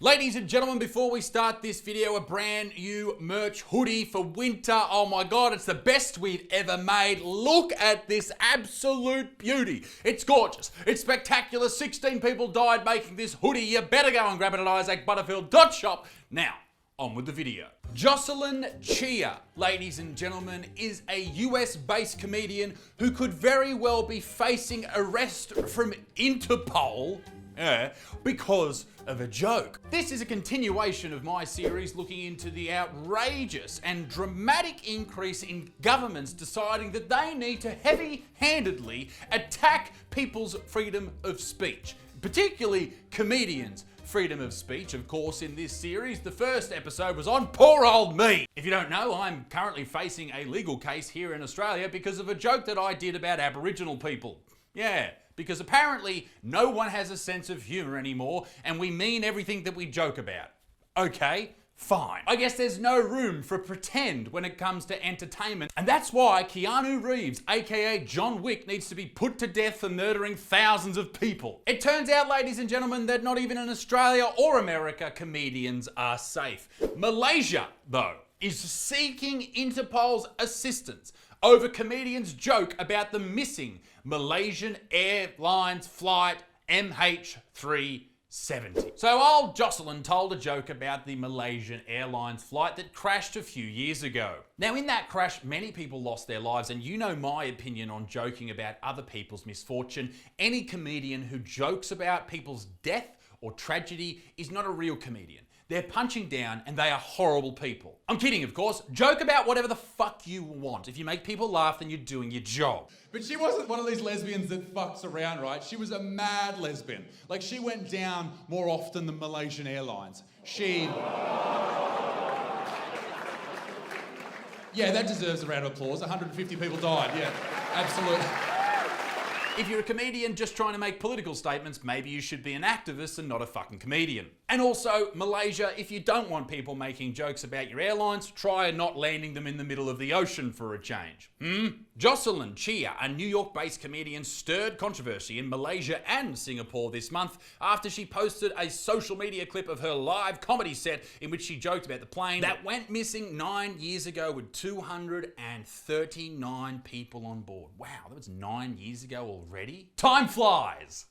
Ladies and gentlemen, before we start this video, a brand new merch hoodie for winter. Oh my God, it's the best we've ever made. Look at this absolute beauty. It's gorgeous. It's spectacular. 16 people died making this hoodie. You better go and grab it at isaacbutterfield.shop. Now, on with the video. Jocelyn Chia, ladies and gentlemen, is a US-based comedian who could very well be facing arrest from Interpol because of a joke. This is a continuation of my series looking into the outrageous and dramatic increase in governments deciding that they need to heavy-handedly attack people's freedom of speech, particularly comedians' freedom of speech. Of course, in this series, the first episode was on poor old me. If you don't know, I'm currently facing a legal case here in Australia because of a joke that I did about Aboriginal people. Yeah, because apparently no one has a sense of humour anymore and we mean everything that we joke about. Okay, fine. I guess there's no room for pretend when it comes to entertainment, and that's why Keanu Reeves, aka John Wick, needs to be put to death for murdering thousands of people. It turns out, ladies and gentlemen, that not even in Australia or America comedians are safe. Malaysia, though, is seeking Interpol's assistance over comedians' joke about the missing Malaysian Airlines flight MH370. So old Jocelyn told a joke about the Malaysian Airlines flight that crashed a few years ago. Now, in that crash, many people lost their lives, and you know my opinion on joking about other people's misfortune. Any comedian who jokes about people's death or tragedy is not a real comedian. They're punching down and they are horrible people. I'm kidding, of course. Joke about whatever the fuck you want. If you make people laugh, then you're doing your job. But she wasn't one of these lesbians that fucks around, right? She was a mad lesbian. Like, she went down more often than Malaysian Airlines. Yeah, that deserves a round of applause. 150 people died, yeah, absolutely. If you're a comedian just trying to make political statements, maybe you should be an activist and not a fucking comedian. And also, Malaysia, if you don't want people making jokes about your airlines, try not landing them in the middle of the ocean for a change. Jocelyn Chia, a New York-based comedian, stirred controversy in Malaysia and Singapore this month after she posted a social media clip of her live comedy set in which she joked about the plane that went missing 9 years ago with 239 people on board. Wow, that was 9 years ago already? Time flies!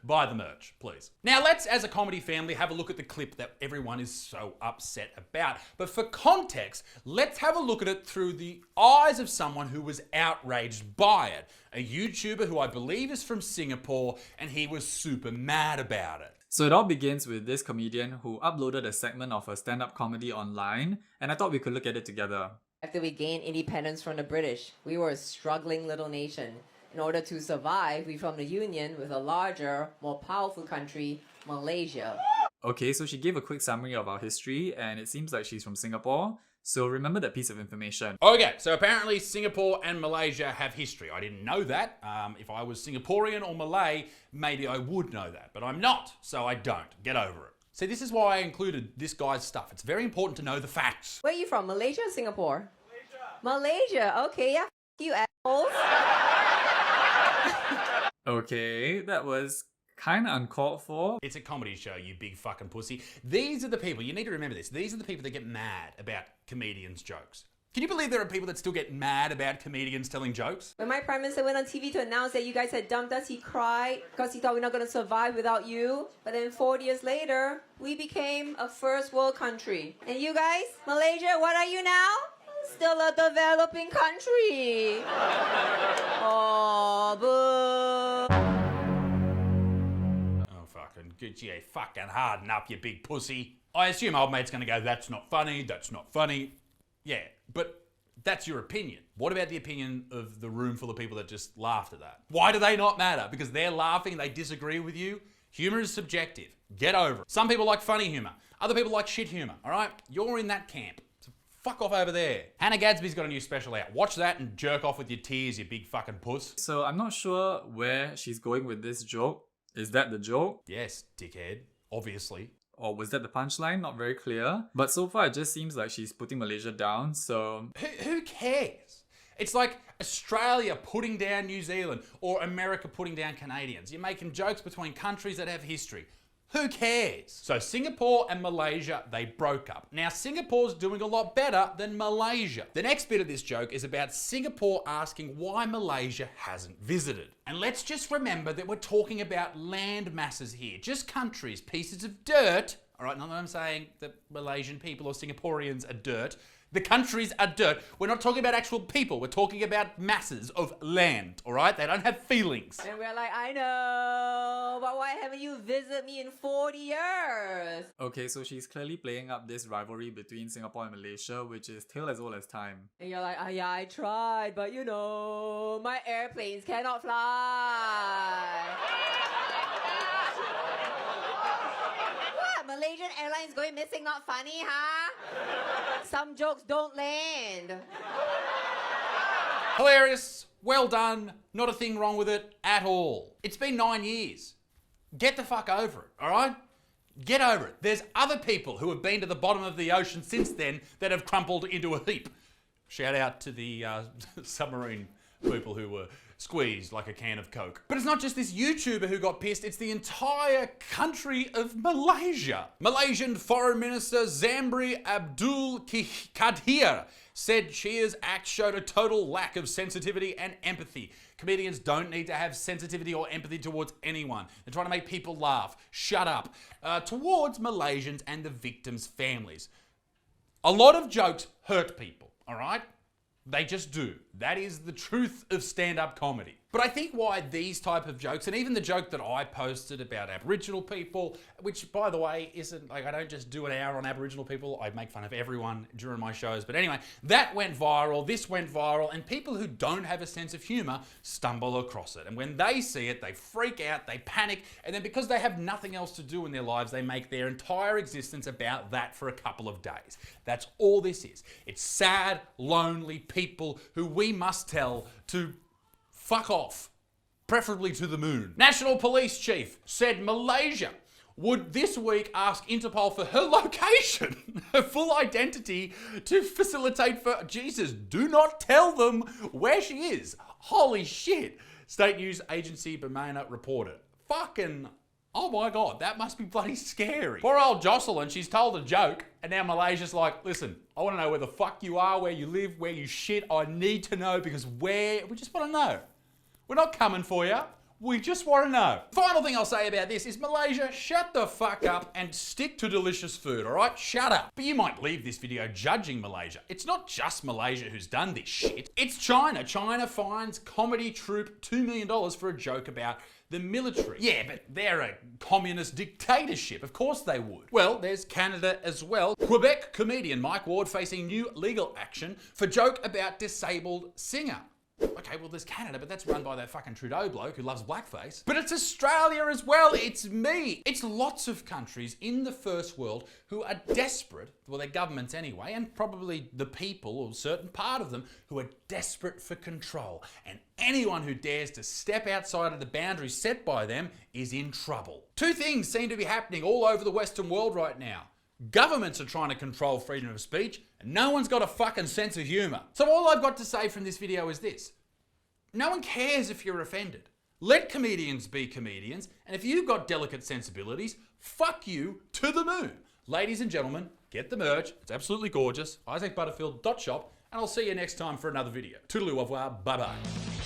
Buy the merch, please. Now let's, as a comedy family, have a look at the clip that everyone is so upset about. But for context, let's have a look at it through the eyes of someone who was outraged by it. A YouTuber who I believe is from Singapore, and he was super mad about it. So it all begins with this comedian who uploaded a segment of her stand-up comedy online, and I thought we could look at it together. After we gained independence from the British, we were a struggling little nation. In order to survive, we formed a union with a larger, more powerful country, Malaysia. Okay, so she gave a quick summary of our history, and it seems like she's from Singapore. So remember that piece of information. Okay, so apparently Singapore and Malaysia have history. I didn't know that. If I was Singaporean or Malay, maybe I would know that, but I'm not, so I don't. Get over it. See, this is why I included this guy's stuff. It's very important to know the facts. Where are you from, Malaysia or Singapore? Malaysia, okay, yeah, you assholes. Okay, that was kind of uncalled for. It's a comedy show, you big fucking pussy. These are the people, you need to remember this, these are the people that get mad about comedians' jokes. Can you believe there are people that still get mad about comedians telling jokes? When my Prime Minister went on TV to announce that you guys had dumped us, he cried because he thought we're not going to survive without you. But then 40 years later, we became a first world country. And you guys, Malaysia, what are you now? Still a developing country. Oh, boo. Oh, fucking good. Yeah, fucking harden up, you big pussy. I assume old mate's gonna go, that's not funny, that's not funny. Yeah, but that's your opinion. What about the opinion of the room full of people that just laughed at that? Why do they not matter? Because they're laughing, they disagree with you? Humor is subjective. Get over it. Some people like funny humor. Other people like shit humor, all right? You're in that camp. Fuck off over there. Hannah Gadsby's got a new special out. Watch that and jerk off with your tears, you big fucking puss. So I'm not sure where she's going with this joke. Is that the joke? Yes, dickhead. Obviously. Or was that the punchline? Not very clear. But so far it just seems like she's putting Malaysia down, so... Who cares? It's like Australia putting down New Zealand or America putting down Canadians. You're making jokes between countries that have history. Who cares? So Singapore and Malaysia, they broke up. Now Singapore's doing a lot better than Malaysia. The next bit of this joke is about Singapore asking why Malaysia hasn't visited. And let's just remember that we're talking about land masses here, just countries, pieces of dirt. All right, not that I'm saying that Malaysian people or Singaporeans are dirt. The countries are dirt. We're not talking about actual people. We're talking about masses of land, all right? They don't have feelings. And we're like, I know, but why haven't you visited me in 40 years? Okay, so she's clearly playing up this rivalry between Singapore and Malaysia, which is tale as old as time. And you're like, yeah, I tried, but you know, my airplanes cannot fly. What? Malaysian Airlines going missing, not funny, huh? Some jokes don't land. Hilarious. Well done. Not a thing wrong with it at all. It's been 9 years. Get the fuck over it, all right? Get over it. There's other people who have been to the bottom of the ocean since then that have crumpled into a heap. Shout out to the submarine people who were squeezed like a can of Coke. But it's not just this YouTuber who got pissed, it's the entire country of Malaysia. Malaysian Foreign Minister Zambry Abdul Kadir said Chia's act showed a total lack of sensitivity and empathy. Comedians don't need to have sensitivity or empathy towards anyone. They're trying to make people laugh. Shut up. Towards Malaysians and the victims' families. A lot of jokes hurt people, all right? They just do. That is the truth of stand-up comedy. But I think why these type of jokes, and even the joke that I posted about Aboriginal people, which by the way, isn't like, I don't just do an hour on Aboriginal people, I make fun of everyone during my shows. But anyway, that went viral, this went viral, and people who don't have a sense of humor stumble across it. And when they see it, they freak out, they panic, and then because they have nothing else to do in their lives, they make their entire existence about that for a couple of days. That's all this is. It's sad, lonely people who we must tell to fuck off, preferably to the moon. National Police Chief said Malaysia would this week ask Interpol for her location, her full identity to facilitate for... Jesus, do not tell them where she is. Holy shit. State news agency Bamana reported. Fucking... Oh my God, that must be bloody scary. Poor old Jocelyn, she's told a joke, and now Malaysia's like, listen, I want to know where the fuck you are, where you live, where you shit. I need to know because we just want to know. We're not coming for you. We just want to know. Final thing I'll say about this is Malaysia, shut the fuck up and stick to delicious food, all right? Shut up. But you might leave this video judging Malaysia. It's not just Malaysia who's done this shit. It's China. China fines comedy troupe $2 million for a joke about the military. Yeah, but they're a communist dictatorship. Of course they would. Well, there's Canada as well. Quebec comedian Mike Ward facing new legal action for joke about disabled singer. Okay, well, there's Canada, but that's run by that fucking Trudeau bloke who loves blackface. But it's Australia as well. It's me. It's lots of countries in the first world who are desperate, well, their governments anyway, and probably the people, or a certain part of them, who are desperate for control. And anyone who dares to step outside of the boundaries set by them is in trouble. Two things seem to be happening all over the Western world right now. Governments are trying to control freedom of speech, and no one's got a fucking sense of humour. So all I've got to say from this video is this. No one cares if you're offended. Let comedians be comedians, and if you've got delicate sensibilities, fuck you to the moon. Ladies and gentlemen, get the merch. It's absolutely gorgeous. IsaacButterfield.shop, and I'll see you next time for another video. Toodaloo, au revoir, bye-bye.